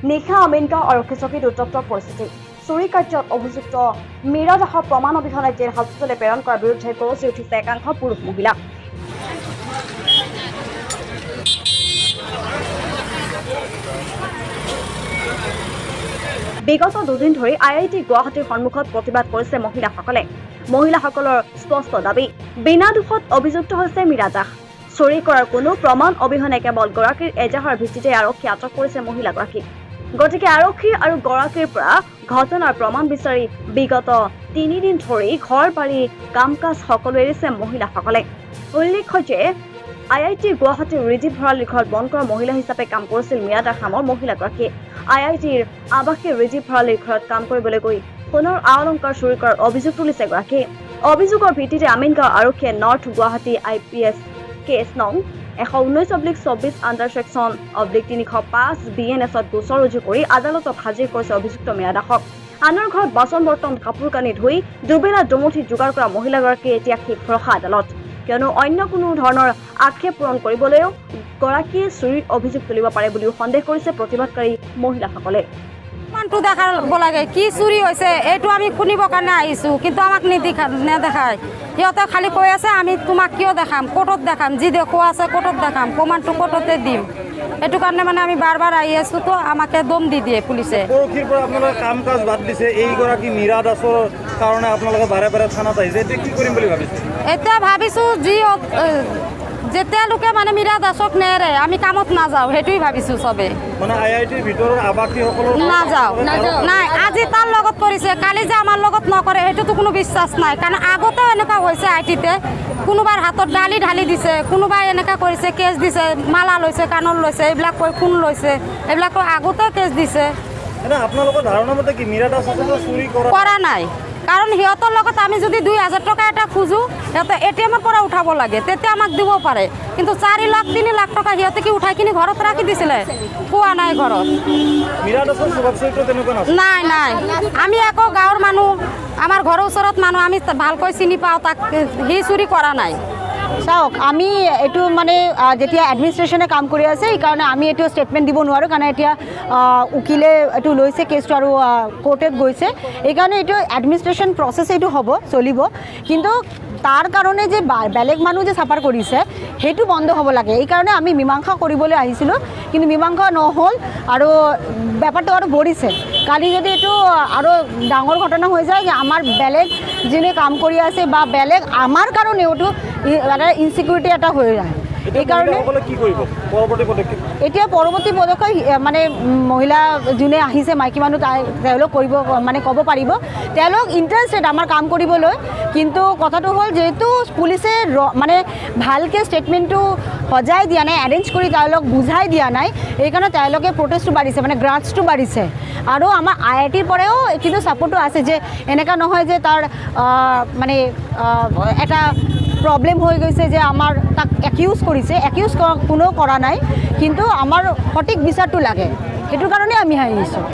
নিশা আমিনগাঁও আৰক্ষী চকীত উত্তপ্ত পৰিস্থিতি। চুৰি কাৰ্যত অভিযুক্ত মীৰা দাসক প্ৰমাণ অবিহনে জেল হাজতলৈ প্ৰেৰণ কৰাৰ বিৰুদ্ধে গৰজি উঠিছে একাংশ পুৰুষ মহিলা। বিগত দুদিন ধৰি IIT গুৱাহাটীৰ সন্মুখত প্ৰতিবাদ কৰিছে মহিলাসকলে। মহিলাসকলৰ স্পষ্ট দাবী, বিনা দোষত অভিযুক্ত হৈছে মীৰা দাস। চুৰি কৰাৰ কোনো প্ৰমাণ অবিহনে কেৱল গৰাকীৰ এজাহাৰ ভিত্তিতে আৰক্ষী আটক কৰিছে মহিলাগৰাকীক। গতিকে আৰক্ষী আৰু গৰাকীৰ পৰা ঘটনাৰ প্ৰমাণ বিচাৰি বিগত 3 দিন ধৰি ঘৰ বাৰী কাম কাজ সকলো এৰিছে মহিলাসকলে। উল্লেখ্য যে IIT গুৱাহাটীৰ ৰিজিত ভৰালীৰ ঘৰত বন কৰা মহিলা হিচাপে কাম কৰিছিল মীৰা দাস নামৰ মহিলাগৰাকীয়ে। IITৰ আৱাসী ৰিজিত ভৰালীৰ ঘৰত কাম কৰিবলৈ গৈ সোণৰ আ-অলংকাৰ চুৰি কৰাৰ অভিযোগ তুলিছে গৰাকীয়ে। অভিযোগৰ ভিত্তিতে আমিনগাঁও আৰক্ষীয়ে নৰ্থ গুৱাহাটী IPS কেছ নং 119/24 আণ্ডাৰ ছেকশ্যন /305 BNSত গোচৰ ৰুজু কৰি আদালতত হাজিৰ কৰিছে অভিযুক্ত মীৰা দাসক। আনৰ ঘৰত বাচন বৰ্তন কাপোৰ কানি ধুই দুবেলা দুমুঠি যোগাৰ কৰা মহিলাগৰাকীয়ে এতিয়া ভৰসা আদালত, কিয়নো অন্য কোনো ধৰণৰ আক্ষেপ পূৰণ কৰিবলৈও গৰাকীয়ে চুৰিৰ অভিযোগ তুলিব পাৰে বুলিও সন্দেহ কৰিছে প্ৰতিবাদকাৰী মহিলাসকলে। মানটো দেখাব লাগে কি চুৰি হৈছে এইটো আমি শুনিবৰ কাৰণে আহিছোঁ, কিন্তু আমাক নেদেখায়। সিহঁতে খালি কৈ আছে আমি তোমাক কিয় দেখাম, কোৰ্টত দেখাম, যি দেখুওৱা আছে কোৰ্টত দেখাম, প্ৰমাণটো কোৰ্টতে দিম। এইটো কাৰণে মানে আমি বাৰ বাৰ আহি আছোঁ, তো আমাকে দম দি দিয়ে পুলিচে। পৰহিৰ পৰা আপোনালোকে কাম কাজ বাদ দিছে, এইগৰাকী মীৰা দাসৰ কাৰণে আপোনালোকে বাৰে বাৰে থানাত আহিছে, এতিয়া কি কৰিম বুলি ভাবিছে? এতিয়া ভাবিছোঁ যেতিয়ালৈকে মানে মীৰা দাসক নেৰে আমি কামত নাযাওঁ, সেইটোৱে ভাবিছোঁ চবে। মানে IITৰ ভিতৰৰ আৱাসীসকলৰ নাযাওঁ নাই, আজি তাৰ লগত কৰিছে, কালি যে আমাৰ লগত নকৰে সেইটোতো কোনো বিশ্বাস নাই। কাৰণ আগতেও এনেকুৱা হৈছে IITতে, কোনোবাৰ হাতত ডালি ঢালি দিছে, কোনোবাই এনেকুৱা কৰিছে, কেছ দিছে, মালা লৈছে, কাণৰ লৈছে, এইবিলাক কৈ ফোন লৈছে, এইবিলাক আগতেও কেছ দিছে। আপোনালোকৰ ধাৰণা মতে কি মীৰা দাস চুৰি কৰা নাই? কাৰণ সিহঁতৰ লগত আমি যদি 2000 টকা এটা খোজোঁ, সিহঁতে ATMৰ পৰা উঠাব লাগে, তেতিয়া আমাক দিব পাৰে। কিন্তু 4 লাখ 3 লাখ টকা সিহঁতে কি উঠাই কিনি ঘৰত ৰাখি দিছিলে, পোৱা নাই ঘৰত। নাই নাই, আমি আকৌ গাঁৱৰ মানুহ, আমাৰ ঘৰৰ ওচৰত মানুহ, আমি ভালকৈ চিনি পাওঁ, তাক সি চুৰি কৰা নাই। চাওক, আমি এইটো মানে যেতিয়া এডমিনিষ্ট্ৰেশ্যনে কাম কৰি আছে সেইকাৰণে আমি এইটো ষ্টেটমেণ্ট দিব নোৱাৰোঁ, কাৰণ এতিয়া উকিলে এইটো লৈছে কেছটো আৰু কোৰ্টত গৈছে, এইকাৰণে এইটো এডমিনিষ্ট্ৰেশ্যন প্ৰচেছ এইটো হ'ব, চলিব। কিন্তু তাৰ কাৰণে যে বেলেগ মানুহ যে চাফাৰ কৰিছে সেইটো বন্ধ হ'ব লাগে, এইকাৰণে আমি মীমাংসা কৰিবলৈ আহিছিলোঁ, কিন্তু মীমাংসা নহ'ল আৰু ব্যাপাৰটো আৰু বঢ়িছে। কালি যদি এইটো আৰু ডাঙৰ ঘটনা হৈ যায় যে আমাৰ বেলেগ যোনে কাম কৰি আছে বা বেলেগ আমাৰ কাৰণেও এইটো ইনচিকিউৰিটি এটা হৈ যায়, এইকাৰণে এতিয়া পৰৱৰ্তী পদক্ষেপ মানে মহিলা যোনে আহিছে, মাইকী মানুহ তেওঁলোক কৰিব মানে ক'ব পাৰিব, তেওঁলোক ইণ্টাৰেষ্টেড আমাৰ কাম কৰিবলৈ। কিন্তু কথাটো হ'ল যিহেতু পুলিচে মানে ভালকৈ ষ্টেটমেণ্টটো সজাই দিয়া নাই, এৰেঞ্জ কৰি তেওঁলোক বুজাই দিয়া নাই, সেইকাৰণে তেওঁলোকে প্ৰটেষ্টটো বাঢ়িছে, মানে গ্ৰাজটো বাঢ়িছে। আৰু আমাৰ IITৰ পৰাও কিন্তু ছাপোৰ্টটো আছে যে এনেকুৱা নহয় যে তাৰ মানে এটা প্ৰব্লেম হৈ গৈছে যে আমাৰ তাক একিউজ কৰিছে, একিউজ কোনেও কৰা নাই, কিন্তু আমাৰ সঠিক বিচাৰটো লাগে, সেইটোৰ কাৰণে আমি আহিছোঁ।